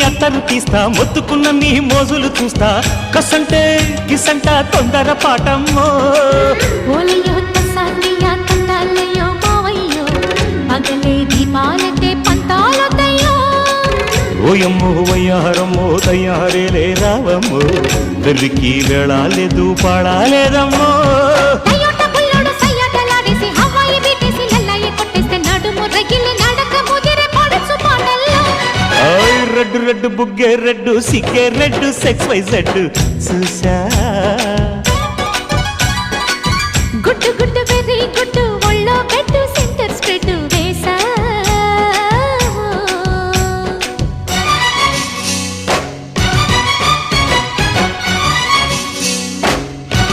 అత్తరు తీస్తా మొత్తుకున్న నీ మోజులు చూస్తా కసంటే గిసంట తొందర పాటమ్మో ఓలయ్యో తసానియా తండాలయ్యో మావయ్యో పగలే దీపాలకే పంతాలొద్దయ్యో ఓయమ్మో వయ్యారమ్మో తయారేలే రావమ్మో వెర్రికి వెళ్ళాలేదు పాడాలేదమ్మో టయోటా బుల్లోడు సయ్యాటలాడేసి హవాయి బీటేసి లల్లాయి కొట్టేస్తే నడుము రగిలి నడక ముదిరే పడుచు పాటల్లో రెడ్డు రెడ్డు బుగ్గే రెడ్డు సిగ్గే రెడ్డు సెక్స్ వై జెడ్ చూసా